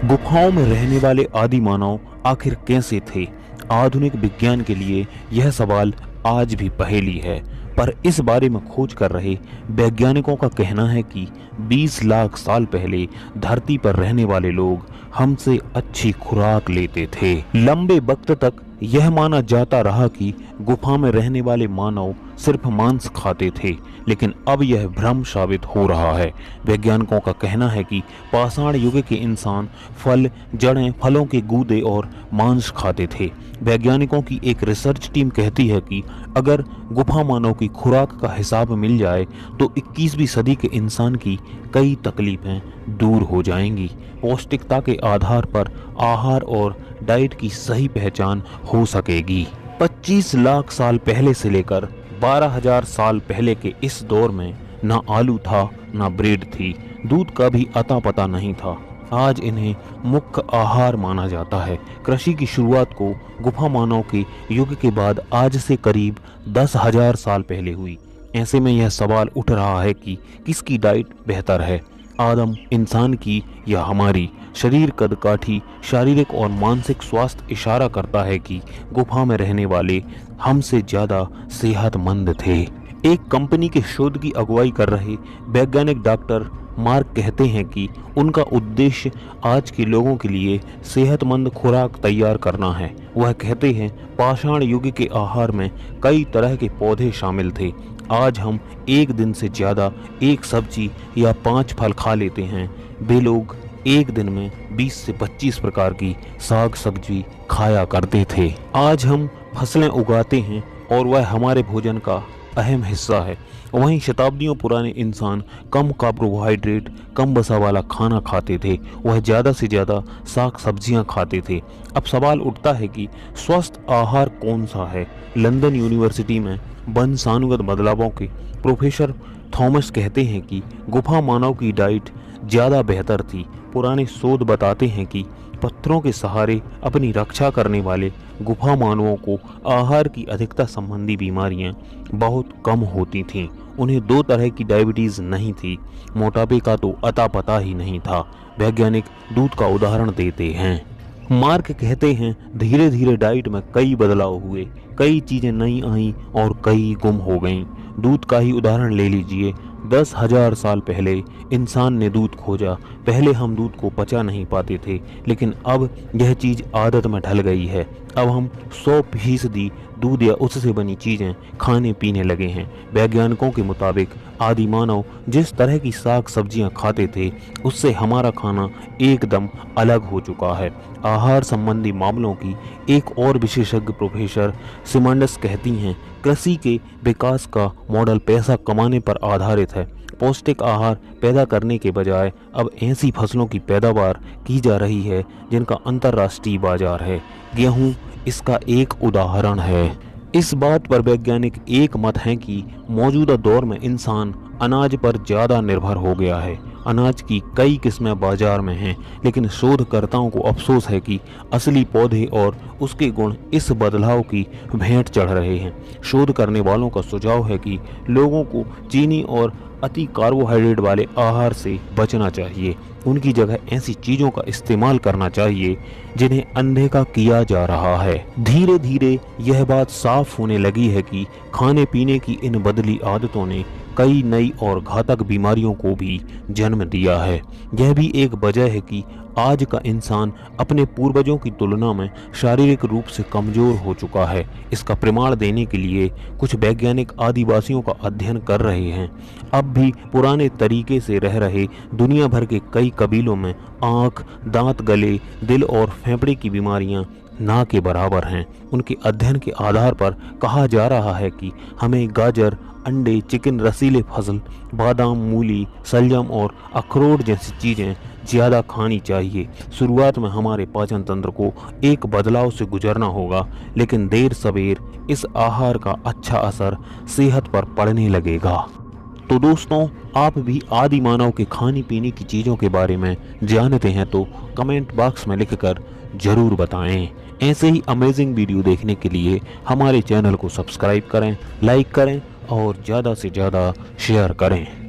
गुफाओं में रहने वाले आदि मानव आखिर कैसे थे? आधुनिक विज्ञान के लिए यह सवाल आज भी पहेली है। पर इस बारे में खोज कर रहे वैज्ञानिकों का कहना है कि 20 लाख साल पहले धरती पर रहने वाले लोग हमसे अच्छी खुराक लेते थे। लंबे वक्त तक यह माना जाता रहा कि गुफा में रहने वाले मानव सिर्फ मांस खाते थे, लेकिन अब यह भ्रम साबित हो रहा है। वैज्ञानिकों का कहना है कि पाषाण युग के इंसान फल, जड़ें, फलों के गूदे और मांस खाते थे। वैज्ञानिकों की एक रिसर्च टीम कहती है कि अगर गुफा मानव की खुराक का हिसाब मिल जाए तो 21वीं सदी के इंसान की कई तकलीफें दूर हो जाएंगी। पौष्टिकता के आधार पर आहार और डाइट की सही पहचान हो सकेगी। 25 लाख साल पहले से लेकर 12,000 साल पहले के इस दौर में ना आलू था, ना ब्रेड थी, दूध का भी अता पता नहीं था। आज इन्हें मुख्य आहार माना जाता है। कृषि की शुरुआत को गुफा मानव के युग के बाद आज से करीब 10,000 साल पहले हुई। ऐसे में यह सवाल उठ रहा है कि किसकी डाइट बेहतर है, आदम इंसान की या हमारी? शरीर कदकाठी, शारीरिक और मानसिक स्वास्थ्य इशारा करता है कि गुफा में रहने वाले हमसे ज़्यादा सेहतमंद थे। एक कंपनी के शोध की अगुवाई कर रहे वैज्ञानिक डॉक्टर मार्क कहते हैं कि उनका उद्देश्य आज के लोगों के लिए सेहतमंद खुराक तैयार करना है। वह कहते हैं, पाषाण युग के आहार में कई तरह के पौधे शामिल थे। आज हम एक दिन से ज़्यादा एक सब्जी या 5 फल खा लेते हैं। वे लोग एक दिन में 20 से 25 प्रकार की साग सब्जी खाया करते थे। आज हम फसलें उगाते हैं और वह हमारे भोजन का अहम हिस्सा है। वहीं शताब्दियों पुराने इंसान कम कार्बोहाइड्रेट, कम वसा वाला खाना खाते थे। वह ज़्यादा से ज़्यादा साग सब्जियां खाते थे। अब सवाल उठता है कि स्वस्थ आहार कौन सा है? लंदन यूनिवर्सिटी में वंशानुगत बदलावों के प्रोफेसर थॉमस कहते हैं कि गुफा मानव की डाइट ज़्यादा बेहतर थी। पुराने शोध बताते हैं कि पत्थरों के सहारे अपनी रक्षा करने वाले गुफा मानवों को आहार की अधिकता संबंधी बीमारियां बहुत कम होती थीं। उन्हें 2 तरह की डायबिटीज़ नहीं थी। मोटापे का तो अता पता ही नहीं था। वैज्ञानिक दूध का उदाहरण देते हैं। मार्क कहते हैं, धीरे धीरे डाइट में कई बदलाव हुए, कई चीज़ें नई आईं और कई गुम हो गईं। दूध का ही उदाहरण ले लीजिए। 10,000 साल पहले इंसान ने दूध खोजा। पहले हम दूध को पचा नहीं पाते थे, लेकिन अब यह चीज़ आदत में ढल गई है। अब हम 100% दूध या उससे बनी चीज़ें खाने पीने लगे हैं। वैज्ञानिकों के मुताबिक आदि मानव जिस तरह की साग सब्जियां खाते थे, उससे हमारा खाना एकदम अलग हो चुका है। आहार संबंधी मामलों की एक और विशेषज्ञ प्रोफेसर सिमंडस कहती हैं, कृषि के विकास का मॉडल पैसा कमाने पर आधारित है। पौष्टिक आहार पैदा करने के बजाय अब ऐसी फसलों की पैदावार की जा रही है जिनका अंतर्राष्ट्रीय बाजार है। गेहूं इसका एक उदाहरण है। इस बात पर वैज्ञानिक एक मत हैं कि मौजूदा दौर में इंसान अनाज पर ज़्यादा निर्भर हो गया है। अनाज की कई किस्में बाजार में हैं, लेकिन शोधकर्ताओं को अफसोस है कि असली पौधे और उसके गुण इस बदलाव की भेंट चढ़ रहे हैं। शोध करने वालों का सुझाव है कि लोगों को चीनी और अति कार्बोहाइड्रेट वाले आहार से बचना चाहिए। उनकी जगह ऐसी चीज़ों का इस्तेमाल करना चाहिए जिन्हें अनदेखा किया जा रहा है। धीरे धीरे यह बात साफ होने लगी है कि खाने पीने की इन बदली आदतों ने कई नई और घातक बीमारियों को भी जन्म दिया है। यह भी एक वजह है कि आज का इंसान अपने पूर्वजों की तुलना में शारीरिक रूप से कमज़ोर हो चुका है। इसका प्रमाण देने के लिए कुछ वैज्ञानिक आदिवासियों का अध्ययन कर रहे हैं। अब भी पुराने तरीके से रह रहे दुनिया भर के कई कबीलों में आँख, दांत, गले, दिल और फेफड़े की बीमारियां ना के बराबर हैं। उनके अध्ययन के आधार पर कहा जा रहा है कि हमें गाजर, अंडे, चिकन, रसीले फल, बादाम, मूली, शलजम और अखरोट जैसी चीज़ें ज़्यादा खानी चाहिए। शुरुआत में हमारे पाचन तंत्र को एक बदलाव से गुजरना होगा, लेकिन देर सवेर इस आहार का अच्छा असर सेहत पर पड़ने लगेगा। तो दोस्तों, आप भी आदि मानव के खाने पीने की चीज़ों के बारे में जानते हैं तो कमेंट बॉक्स में लिखकर ज़रूर बताएं। ऐसे ही अमेजिंग वीडियो देखने के लिए हमारे चैनल को सब्सक्राइब करें, लाइक करें और ज़्यादा से ज़्यादा शेयर करें।